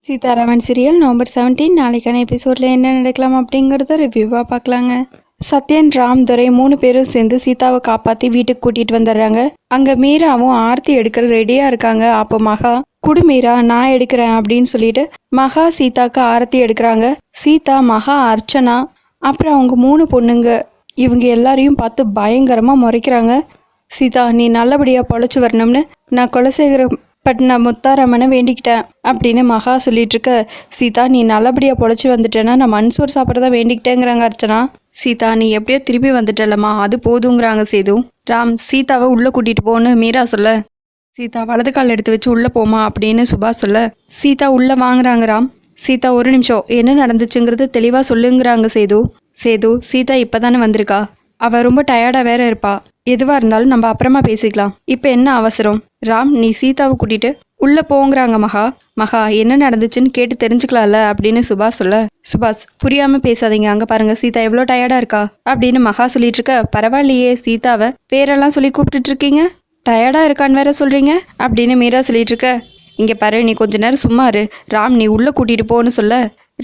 Sitharaman serial November 17 நாளைக்கான எபிசோடில் என்ன நடக்கலாம் அப்படிங்கிறத ரிவ்யூவாக பார்க்கலாங்க. சத்யன், ராம், துரை 3 பேரும் சேர்ந்து சீதாவை காப்பாற்றி வீட்டுக்கு கூட்டிகிட்டு வந்துடுறாங்க. அங்கே மீராவும் ஆர்த்தி எடுக்கிற ரெடியாக இருக்காங்க. அப்போ மகா, குடு மீரா, நான் எடுக்கிறேன் அப்படின்னு சொல்லிட்டு மகா சீதாவுக்கு ஆரத்தி எடுக்கிறாங்க. சீதா, மகா, அர்ச்சனா, அப்புறம் அவங்க 3 பொண்ணுங்க இவங்க எல்லாரையும் பார்த்து பயங்கரமாக முறைக்கிறாங்க. சீதா, நீ நல்லபடியாக பொழைச்சி வரணும்னு நான் குலசேகர நான் முத்தாராமனை வேண்டிக்கிட்டேன் அப்படின்னு மகா சொல்லிட்டு இருக்க, சீதா நீ நல்லபடியாக பொழைச்சி வந்துட்டேன்னா நான் மன்சூர் சாப்பிட்றதா வேண்டிக்கிட்டேங்கிறாங்க அர்ச்சனா. சீதா, நீ எப்படியோ திரும்பி வந்துட்டலம்மா, அது போதுங்கிறாங்க சேது. ராம், சீதாவை உள்ளே கூட்டிகிட்டு போன்னு மீரா சொல்ல, சீதா வலது கால் எடுத்து வச்சு உள்ளே போமா அப்படின்னு சுபாஷ் சொல்ல, சீதா உள்ளே வாங்குறாங்க ராம். சீதா, ஒரு நிமிஷம், என்ன நடந்துச்சுங்கிறது தெளிவாக சொல்லுங்கிறாங்க சேது. சேது, சீதா இப்போ தானே வந்திருக்கா, அவள் ரொம்ப டயர்டாக வேற இருப்பா, எதுவாக இருந்தாலும் நம்ம அப்புறமா பேசிக்கலாம், இப்போ என்ன அவசரம். ராம், நீ சீதாவை கூட்டிட்டு உள்ளே போங்கிறாங்க மகா. மகா, என்ன நடந்துச்சுன்னு கேட்டு தெரிஞ்சுக்கலாம்ல அப்படின்னு சுபாஷ் சொல்ல, சுபாஷ் புரியாமல் பேசாதீங்க, அங்கே பாருங்க சீதா எவ்வளோ டயர்டாக இருக்கா அப்படின்னு மகா சொல்லிட்டு இருக்க, பரவாயில்லையே சீதாவை பேரெல்லாம் சொல்லி கூப்பிட்டுட்டு இருக்கீங்க, டயர்டாக இருக்கான்னு வேற சொல்கிறீங்க அப்படின்னு மீரா சொல்லிட்டு இருக்க, இங்கே பாரு நீ கொஞ்ச நேரம் சும்மா இரு ராம், நீ உள்ளே கூட்டிகிட்டு போன்னு சொல்ல,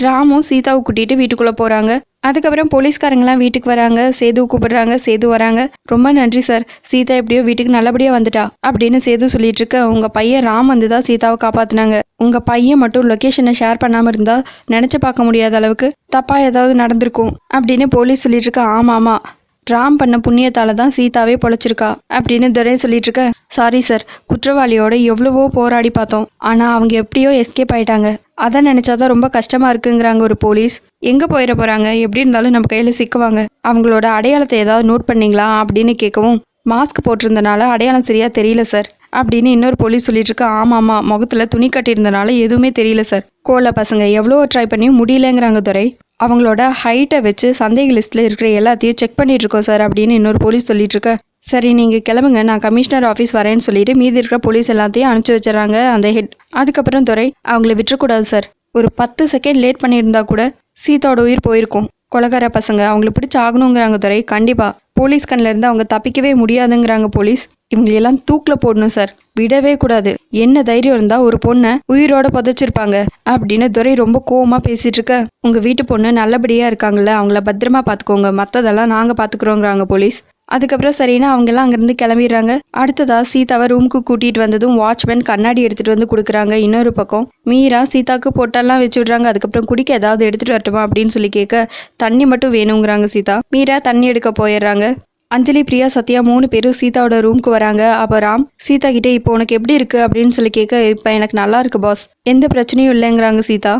ராமும் சீதாவை கூட்டிகிட்டு வீட்டுக்குள்ளே போகிறாங்க. அதுக்கப்புறம் போலீஸ்காரங்களாம் வீட்டுக்கு வராங்க. சேது கூப்பிடுறாங்க. சேது வராங்க. ரொம்ப நன்றி சார், சீதா எப்படியோ வீட்டுக்கு நல்லபடியாக வந்துட்டா அப்படின்னு சேது சொல்லிட்டு இருக்க, உங்கள் பையன் ராம் வந்து தான் சீதாவை காப்பாற்றினாங்க. உங்கள் பையன் மட்டும் லொக்கேஷனை ஷேர் பண்ணாமல் இருந்தால் நினச்சி பார்க்க முடியாத அளவுக்கு தப்பாக ஏதாவது நடந்திருக்கும் அப்படின்னு போலீஸ் சொல்லிட்டு இருக்க. ஆமாம், ராம் பண்ண புண்ணியத்தால தான் சீதாவே பொழைச்சிருக்கா அப்படின்னு துரை சொல்லிட்டு இருக்க. சாரி சார், குற்றவாளியோட எவ்வளவோ போராடி பார்த்தோம், ஆனால் அவங்க எப்படியோ எஸ்கேப் ஆயிட்டாங்க, அதை நினச்சாதான் ரொம்ப கஷ்டமாக இருக்குங்கிறாங்க ஒரு போலீஸ். எங்கே போயிட போகிறாங்க, எப்படி இருந்தாலும் நம்ம கையில் சிக்குவாங்க, அவங்களோட அடையாளத்தை ஏதாவது நோட் பண்ணீங்களா அப்படின்னு கேட்கவும், மாஸ்க் போட்டிருந்தனால அடையாளம் சரியாக தெரியல சார் அப்படின்னு இன்னொரு போலீஸ் சொல்லிட்டு இருக்க. ஆமாம், முகத்தில் துணி கட்டியிருந்தனால எதுவுமே தெரியல சார், கோல பசங்க எவ்வளோ ட்ரை பண்ணியும் முடியலங்கிறாங்க துரை. அவங்களோட ஹைட்டை வச்சு சந்தேக லிஸ்ட்டில் இருக்கிற எல்லாத்தையும் செக் பண்ணிட்டு இருக்கோம் சார் அப்படின்னு இன்னொரு போலீஸ் சொல்லிட்டு இருக்க. சரி நீங்கள் கிளம்புங்க, நான் கமிஷனர் ஆஃபீஸ் வரேன்னு சொல்லிட்டு மீதி இருக்கிற போலீஸ் எல்லாத்தையும் அனுப்பிச்சி வச்சுறாங்க அந்த ஹெட். அதுக்கப்புறம் துரை, அவங்கள விட்டுறக்கூடாது சார், ஒரு 10 செகண்ட் லேட் பண்ணியிருந்தா கூட சீதாவோட உயிர் போயிருக்கும், கொலகார பசங்க அவங்கள பிடிச்சி ஆகணுங்கிறாங்க துரை. கண்டிப்பாக போலீஸ் கண்ணில் இருந்து அவங்க தப்பிக்கவே முடியாதுங்கிறாங்க போலீஸ். இவங்களெல்லாம் தூக்கில் போடணும் சார், விடவே கூடாது, என்ன தைரியம் இருந்தால் ஒரு பொண்ணை உயிரோட புதைச்சிருப்பாங்க அப்படின்னு துரை ரொம்ப கோவமாக பேசிகிட்டு இருக்க. உங்கள் வீட்டு பொண்ணு நல்லபடியாக இருக்காங்கல்ல, அவங்கள பத்திரமா பார்த்துக்கோங்க, மற்றதெல்லாம் நாங்கள் பார்த்துக்குறோங்கிறாங்க போலீஸ். அதுக்கப்புறம் சரின்னா அவங்கெல்லாம் அங்கேருந்து கிளம்பிடுறாங்க. அடுத்ததாக சீதாவை ரூமுக்கு கூட்டிகிட்டு வந்ததும் வாட்ச்மேன் கண்ணாடி எடுத்துகிட்டு வந்து கொடுக்குறாங்க. இன்னொரு பக்கம் மீரா சீதாவுக்கு பொட்டெல்லாம் வச்சு விட்றாங்க. அதுக்கப்புறம் குடிக்க ஏதாவது எடுத்துகிட்டு வரட்டுமா அப்படின்னு சொல்லி கேட்க, தண்ணி மட்டும் வேணுங்கிறாங்க சீதா. மீரா தண்ணி எடுக்க போயிடுறாங்க. அஞ்சலி, பிரியா, சத்யா 3 பேரும் சீதாவோட ரூமுக்கு வராங்க. அப்போ ராம் சீதா கிட்டே இப்போ உனக்கு எப்படி இருக்கு அப்படின்னு சொல்லி கேட்க, இப்போ எனக்கு நல்லா இருக்கு பாஸ், எந்த பிரச்சனையும் இல்லைங்கிறாங்க சீதா.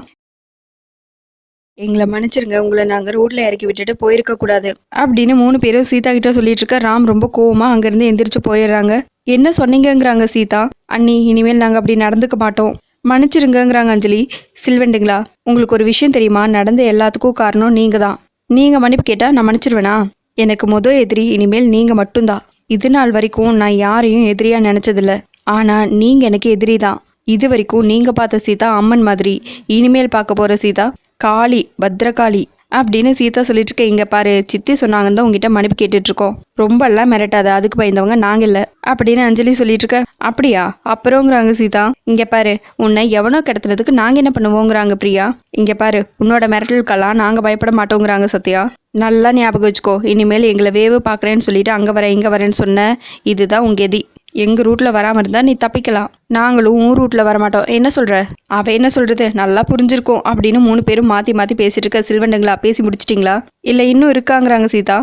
எங்களை மன்னிச்சிருங்க, உங்களை நாங்கள் ரோட்ல இறக்கி விட்டுட்டு போயிருக்க கூடாது அப்படின்னு 3 பேரும் சீதா கிட்ட சொல்லிட்டு இருக்க. ராம் ரொம்ப கோவமா அங்கேருந்து எந்திரிச்சு போயிடுறாங்க. என்ன சொன்னீங்கிறாங்க சீதா. அண்ணி, இனிமேல் நாங்கள் அப்படி நடந்துக்க மாட்டோம், மன்னிச்சிருங்கிறாங்க அஞ்சலி. சில்வண்டுங்களா, உங்களுக்கு ஒரு விஷயம் தெரியுமா, நடந்த எல்லாத்துக்கும் காரணம் நீங்கள் தான், நீங்கள் மன்னிப்பு கேட்டால் நான் மன்னிச்சிருவேனா, எனக்கு முதல் எதிரி இனிமேல் நீங்கள் மட்டும்தான். இது நாள் வரைக்கும் நான் யாரையும் எதிரியாக நினச்சதில்ல, ஆனால் நீங்கள் எனக்கு எதிரி தான். இது வரைக்கும் நீங்கள் பார்த்த சீதா அம்மன் மாதிரி, இனிமேல் பார்க்க போகிற சீதா காளி, பத்ரகாளி அப்படின்னு சீதா சொல்லிட்டு இருக்க. இங்கே பாரு, சித்தி சொன்னாங்கன்னு தான் உங்ககிட்ட மன்னிப்பு கேட்டுட்ருக்கோம், ரொம்பலாம் மிரட்டாத, அதுக்கு பயந்தவங்க நாங்கள் இல்லை அப்படின்னு அஞ்சலி சொல்லிட்டு இருக்க. அப்படியா, அப்புறங்கிறாங்க சீதா. இங்கே பாரு, உன்னை எவனோ கிடத்துறதுக்கு நாங்கள் என்ன பண்ணுவோங்கிறாங்க பிரியா. இங்கே பாரு, உன்னோட மிரட்டலுக்கெல்லாம் நாங்கள் பயப்பட மாட்டோங்கிறாங்க சத்யா. நல்லா ஞாபகம் வச்சுக்கோ, இனிமேல் எங்களை வேவு பார்க்குறேன்னு சொல்லிட்டு அங்கே வரேன் இங்கே வரேன்னு சொன்ன, இதுதான் உங்கள் எதி. எங்கள் ரூட்டில் வராமல் இருந்தால் நீ தப்பிக்கலாம், நாங்களும் உன் ரூட்டில் வரமாட்டோம், என்ன சொல்கிற. அவள் என்ன சொல்கிறது, நல்லா புரிஞ்சிருக்கும் அப்படின்னு 3 பேரும் மாற்றி மாற்றி பேசிட்டு இருக்க. சில்வண்டுங்களா, பேசி முடிச்சிட்டிங்களா, இல்லை இன்னும் இருக்காங்கிறாங்க சீதா.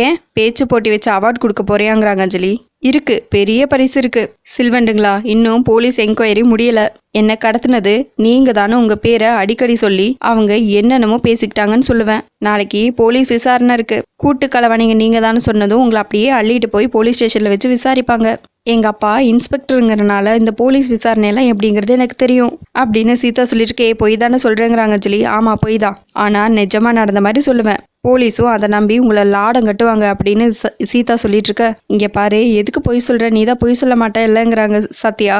ஏன் பேச்சு போட்டி வச்சு அவார்டு கொடுக்க போறியாங்கிறாங்க அஞ்சலி. இருக்கு, பெரிய பரிசு இருக்கு. சில்வண்டுங்களா, இன்னும் போலீஸ் என்கொயரி முடியல, என்ன கடத்தினது நீங்க தானே, உங்க பேரை அடிக்கடி சொல்லி அவங்க என்னென்னமோ பேசிக்கிட்டாங்கன்னு சொல்லுவேன். நாளைக்கு போலீஸ் விசாரணை இருக்கு, கூட்டு களவாணிங்க நீங்க தானே சொன்னதும் உங்களை அப்படியே அள்ளிட்டு போய் போலீஸ் ஸ்டேஷன்ல வச்சு விசாரிப்பாங்க. எங்க அப்பா இன்ஸ்பெக்டருங்கிறனால இந்த போலீஸ் விசாரணையெல்லாம் எப்படிங்கிறது எனக்கு தெரியும் அப்படின்னு சீதா சொல்லிட்டு இருக்கே. பொய் தானே சொல்றேங்கிறாங்க அஞ்சலி. ஆமா பொய் தான், ஆனா நிஜமா நடந்த மாதிரி சொல்லுவேன், போலீஸும் அதை நம்பி உங்களை லாடம் கட்டுவாங்க அப்படின்னு சீதா சொல்லிட்டு இருக்க. இங்க பாரு, எதுக்கு பொய் சொல்ற, நீ தான் பொய் சொல்ல மாட்டேன் இல்லைங்கிறாங்க சத்யா.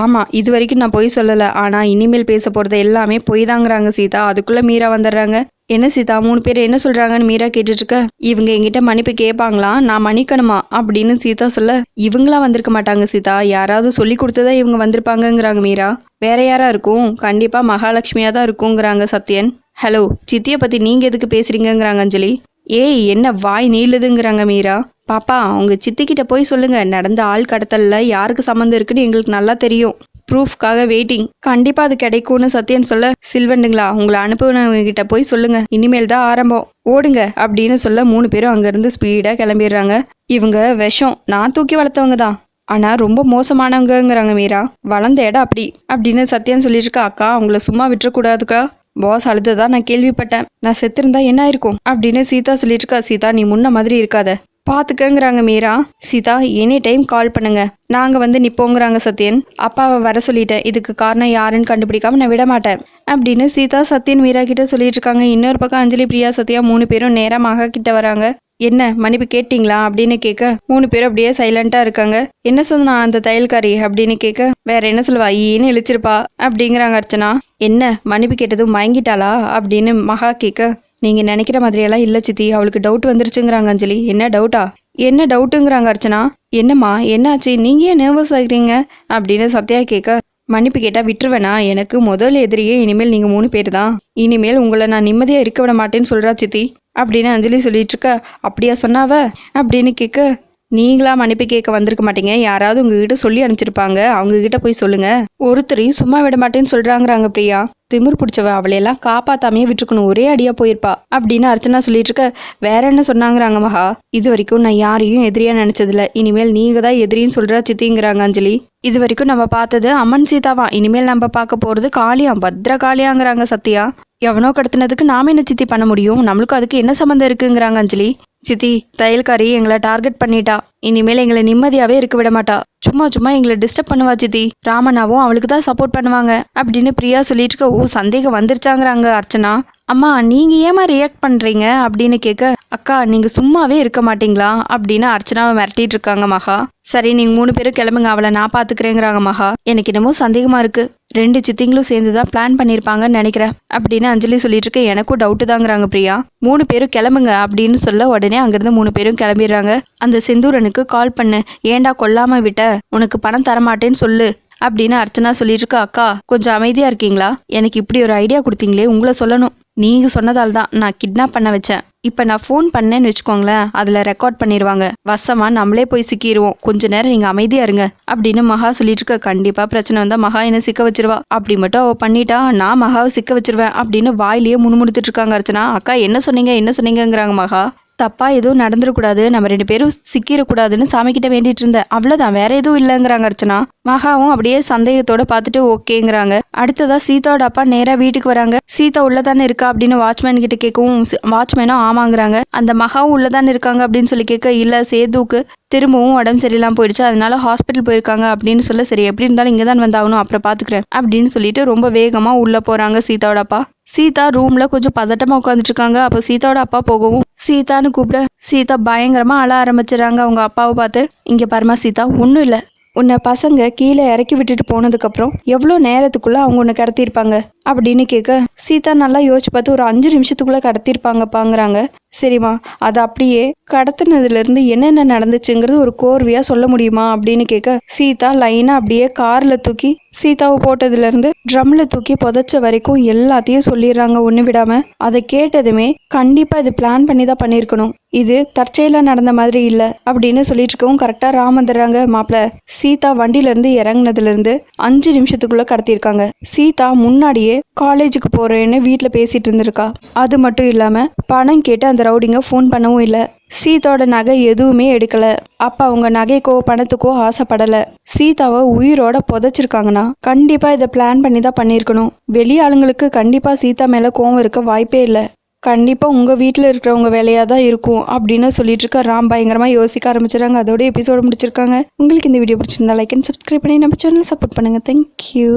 ஆமாம், இது வரைக்கும் நான் பொய் சொல்லலை, ஆனால் இனிமேல் பேச போகிறது எல்லாமே பொய் தாங்கிறாங்க சீதா. அதுக்குள்ளே மீரா வந்துடுறாங்க. என்ன சீதா 3 பேர் என்ன சொல்றாங்கன்னு மீரா கேட்டுட்டு இருக்க. இவங்க என்கிட்ட மன்னிப்பு கேட்பாங்களாம், நான் மன்னிக்கணுமா அப்படின்னு சீதா சொல்ல, இவங்களா வந்திருக்க மாட்டாங்க சீதா, யாராவது சொல்லி கொடுத்ததா இவங்க வந்திருப்பாங்கங்கிறாங்க மீரா. வேற யாரா இருக்கும்? கண்டிப்பா மகாலட்சுமியா தான் இருக்குங்கிறாங்க சத்யன். ஹலோ, சித்தியை பத்தி நீங்க எதுக்கு பேசுறீங்கங்கிறாங்க அஞ்சலி. ஏய் என்ன வாய் நீளுதுங்கிறாங்க மீரா. பாப்பா உங்க சித்திக்கிட்ட போய் சொல்லுங்க, நடந்த ஆள் கடத்தல்ல யாருக்கு சம்மந்தம் இருக்குன்னு எங்களுக்கு நல்லா தெரியும், ப்ரூஃப்காக வெயிட்டிங், கண்டிப்பா அது கிடைக்கும்னு சத்யன் சொல்ல, சில்வண்டுங்களா உங்களை அனுப்புனவங்க கிட்ட போய் சொல்லுங்க, இனிமேல் தான் ஆரம்பம், ஓடுங்க அப்படின்னு சொல்ல 3 பேரும் அங்கிருந்து ஸ்பீடா கிளம்பிடுறாங்க. இவங்க விஷம், நான் தூக்கி வளர்த்தவங்க தான், ஆனா ரொம்ப மோசமானவங்கிறாங்க மீரா. வளர்ந்த இடம் அப்படி அப்படின்னு சத்யன் சொல்லிட்டு இருக்கா. அக்கா உங்களை சும்மா விட்டுறக்கூடாதுக்கா, பாஸ் அழுததா நான் கேள்விப்பட்டேன், நான் செத்திருந்தா என்ன இருக்கும் அப்படின்னு சீதா சொல்லிட்டு இருக்கா. சீதா நீ முன்ன மாதிரி இருக்காத பாத்துக்கங்கிறாங்க Meera. Sita any time call பண்ணுங்க, நாங்க வந்து நிப்போங்கிறாங்க சத்யன். அப்பாவை வர சொல்லிட்டேன், இதுக்கு காரணம் யாருன்னு கண்டுபிடிக்காம நான் விட மாட்டேன் அப்படின்னு சீதா சத்யன் மீரா கிட்ட சொல்லிட்டு இருக்காங்க. இன்னொரு பக்கம் அஞ்சலி பிரியா சத்யா 3 பேரும் நேரா மகா கிட்ட வராங்க. என்ன மன்னிப்பு கேட்டீங்களா அப்படின்னு கேட்க 3 பேரும் அப்படியே சைலண்டா இருக்காங்க. என்ன சொன்னா அந்த தையல்காரி அப்படின்னு கேட்க, வேற என்ன சொல்லுவா ஈன்னு இழிச்சிருப்பா அப்படிங்கிறாங்க அர்ச்சனா. என்ன மன்னிப்பு கேட்டதும் மயங்கிட்டாளா அப்படின்னு மகா கேட்க, நீங்க நினைக்கிற மாதிரியெல்லாம் இல்ல சித்தி, அவளுக்கு டவுட் வந்துருச்சுங்கிறாங்க அஞ்சலி. என்ன டவுட்டா? என்ன டவுட்டுங்கிறாங்க அர்ச்சனா. என்னம்மா என்னாச்சு, நீங்க ஏன் நர்வஸ் ஆகுறீங்க அப்படின்னு சத்யா கேட்க, மன்னிப்பு கேட்டா விட்டுருவேனா, எனக்கு முதல் எதிரியே இனிமேல் நீங்க 3 பேர் தான், இனிமேல் உங்களை நான் நிம்மதியா இருக்க விட மாட்டேன்னு சொல்றா சித்தி அப்படின்னு அஞ்சலி சொல்லிட்டு இருக்க. அப்படியா சொன்னாவ அப்படின்னு கேட்க, நீங்களா மன்னிப்பு கேட்க வந்திருக்க மாட்டீங்க, யாராவது உங்ககிட்ட சொல்லி அனுப்பிச்சிருப்பாங்க, அவங்க கிட்ட போய் சொல்லுங்க, ஒருத்தரையும் சும்மா விட மாட்டேன்னு சொல்றாங்கிறாங்க பிரியா. திமிர் பிடிச்சவ, அவளையெல்லாம் காப்பாத்தாமையே விட்டுருக்கணும், ஒரே அடியா போயிருப்பா அப்படின்னு அர்ச்சனா சொல்லிட்டு இருக்க. வேற என்ன சொன்னாங்கிறாங்க மகா. இது வரைக்கும் நான் யாரையும் எதிரியா நினைச்சதில்ல, இனிமேல் நீங்க தான் எதிரின்னு சொல்றா சித்திங்கிறாங்க அஞ்சலி. இது வரைக்கும் நம்ம பார்த்தது அம்மன் சீதாவா, இனிமேல் நம்ம பார்க்க போறது காளியா, பத்ர காளியாங்கிறாங்க சத்யா. எவனோ கடத்தினதுக்கு நாம என்ன சித்தி பண்ண முடியும், நம்மளுக்கும் அதுக்கு என்ன சம்மந்தம் இருக்குங்கிறாங்க அஞ்சலி. சித்தி தையல்காரி எங்களை டார்கெட் பண்ணிட்டா, இனிமேல் எங்களை நிம்மதியாவே இருக்க விட மாட்டா, சும்மா சும்மா எங்களை டிஸ்டர்ப் பண்ணுவா சித்தி, ராமனாவும் அவளுக்கு தான் சப்போர்ட் பண்ணுவாங்க அப்படின்னு பிரியா சொல்லிட்டு இருக்க. ஓ சந்தேகம் வந்துருச்சாங்கிறாங்க அர்ச்சனா. அம்மா நீங்க ஏமா ரியாக்ட் பண்றீங்க அப்படின்னு கேட்க, அக்கா நீங்க சும்மாவே இருக்க மாட்டீங்களா அப்படின்னு அர்ச்சனாவை மிரட்டிட்டு இருக்காங்க மகா. சரி நீங்க 3 பேரும் கிளம்புங்க, அவளை நான் பாத்துக்கிறேங்கிறாங்க மகா. எனக்கு என்னமோ சந்தேகமா இருக்கு, 2 சித்திங்களும் சேர்ந்துதான் பிளான் பண்ணிருப்பாங்கன்னு நினைக்கிறேன் அப்படின்னு அஞ்சலி சொல்லிட்டு இருக்க. எனக்கும் டவுட்டு தாங்கிறாங்க பிரியா. 3 பேரும் கிளம்புங்க அப்படின்னு சொல்ல உடனே அங்கிருந்து 3 பேரும் கிளம்பிடுறாங்க. அந்த செந்தூரனுக்கு கால் பண்ணு, ஏண்டா கொல்லாம விட்ட, உனக்கு பணம் தரமாட்டேன்னு சொல்லு அப்படின்னு அர்ச்சனா சொல்லிட்டு இருக்க. அக்கா கொஞ்சம் அமைதியா இருக்கீங்களா, எனக்கு இப்படி ஒரு ஐடியா கொடுத்தீங்களே, உங்களை சொல்லணும், நீங்க சொன்னதால் தான் நான் கிட்னாப் பண்ண வச்சேன், இப்போ நான் ஃபோன் பண்ணேன்னு வச்சுக்கோங்களேன், அதில் ரெக்கார்ட் பண்ணிடுவாங்க, வசமா நம்மளே போய் சிக்கிடுவோம், கொஞ்ச நேரம் நீங்கள் அமைதியாக இருங்க அப்படின்னு மகா சொல்லிட்டு இருக்க. கண்டிப்பாக பிரச்சனை வந்தால் மகா என்ன சிக்க வச்சிருவா, அப்படி மட்டும் அவள் பண்ணிட்டா நான் மகாவை சிக்க வச்சிருவேன் அப்படின்னு வாயிலேயே முணுமுணுத்துட்டு இருக்காங்க அர்ச்சனா. அக்கா என்ன சொன்னீங்கிறாங்க மகா. தப்பா எதுவும் நடந்துடக்கூடாது, நம்ம 2 பேரும் சிக்கிடக்கூடாதுன்னு சாமிக்கிட்ட வேண்டிட்டு இருந்தேன், அவ்வளோதான், வேற எதுவும் இல்லைங்கிறாங்க அர்ச்சனா. மகாவும் அப்படியே சந்தேகத்தோட பார்த்துட்டு ஓகேங்கிறாங்க. அடுத்ததா சீதாவோட அப்பா நேரா வீட்டுக்கு வராங்க. சீதா உள்ளதானே இருக்கா அப்படின்னு வாட்ச்மேன் கிட்ட கேட்கவும் வாட்ச்மேனும் ஆமாங்கிறாங்க. அந்த மகாவும் உள்ளதானே இருக்காங்க அப்படின்னு சொல்லி கேட்க, இல்ல சேதுக்கு திரும்பவும் உடம்பு சரியில்லாம போயிடுச்சு, அதனால ஹாஸ்பிட்டல் போயிருக்காங்க அப்படின்னு சொல்ல, சரி எப்படி இருந்தாலும் இங்கே தான் வந்தாகணும், அப்புறம் பார்த்துக்கிறேன் அப்படின்னு சொல்லிட்டு ரொம்ப வேகமா உள்ள போறாங்க சீதாவோட அப்பா. சீதா ரூம்ல கொஞ்சம் பதட்டமா உட்காந்துட்டு இருக்காங்க. அப்போ சீதாவோட அப்பா போகவும் சீதான்னு கூப்பிட சீதா பயங்கரமா அழ ஆரம்பிச்சிடறாங்க அவங்க அப்பாவை பார்த்து. இங்க பாருமா சீதா, ஒன்றும் இல்லை, உன்னை பசங்க கீழே இறக்கி விட்டுட்டு போனதுக்கப்புறம் எவ்வளோ நேரத்துக்குள்ளே அவங்க உன்னை கடத்திருப்பாங்க அப்படின்னு கேட்க, சீதா நல்லா யோசிச்சு பார்த்து ஒரு 5 நிமிஷத்துக்குள்ளே கடத்திருப்பாங்கப்பாங்கிறாங்க. சரிம்மா, அது அப்படியே கடத்தினதுலேருந்து என்னென்ன நடந்துச்சுங்கிறது ஒரு கோர்வையாக சொல்ல முடியுமா அப்படின்னு கேட்க, சீதா லைனாக அப்படியே காரில் தூக்கி சீதாவை போட்டதுலேருந்து ட்ரம்மில் தூக்கி புதைச்ச வரைக்கும் எல்லாத்தையும் சொல்லிடுறாங்க ஒன்று விடாமல். அதை கேட்டதுமே கண்டிப்பாக இது பிளான் பண்ணி தான் பண்ணியிருக்கணும், இது தற்செயலாக நடந்த மாதிரி இல்லை அப்படின்னு சொல்லிட்டு இருக்கவும் கரெக்டாக ராம் வந்துடுறாங்க. மாப்பிள்ள, சீதா வண்டியிலேருந்து இறங்குனதுலேருந்து 5 நிமிஷத்துக்குள்ளே கடத்தியிருக்காங்க. சீதா முன்னாடியே காலேஜுக்கு போகிறேன்னு வீட்டில் பேசிகிட்டு இருந்திருக்கா. அது மட்டும் இல்லாமல் பணம் கேட்டு அந்த ரவுடிங்க ஃபோன் பண்ணவும் இல்லை. சீதாவோட நகை எதுவுமே எடுக்கல. அப்ப அவங்க நகைக்கோ பணத்துக்கோ ஆசைப்படலை. சீதாவை உயிரோட புதைச்சிருக்காங்கன்னா கண்டிப்பா இதை பிளான் பண்ணி தான் பண்ணியிருக்கணும். வெளி ஆளுங்களுக்கு கண்டிப்பா சீதா மேல கோவம் இருக்க வாய்ப்பே இல்லை. கண்டிப்பா உங்க வீட்டில் இருக்கிறவங்க வேலையா தான் இருக்கும் அப்படின்னு சொல்லிட்டு இருக்க ராம் பயங்கரமா யோசிக்க ஆரம்பிச்சிடறாங்க. அதோட எபிசோடு முடிச்சிருக்காங்க. உங்களுக்கு இந்த வீடியோ பிடிச்சிருந்தா லைக் அண்ட் சப்ஸ்கிரைப் பண்ணி நம்ம சேனல் சப்போர்ட் பண்ணுங்க. தேங்க்யூ.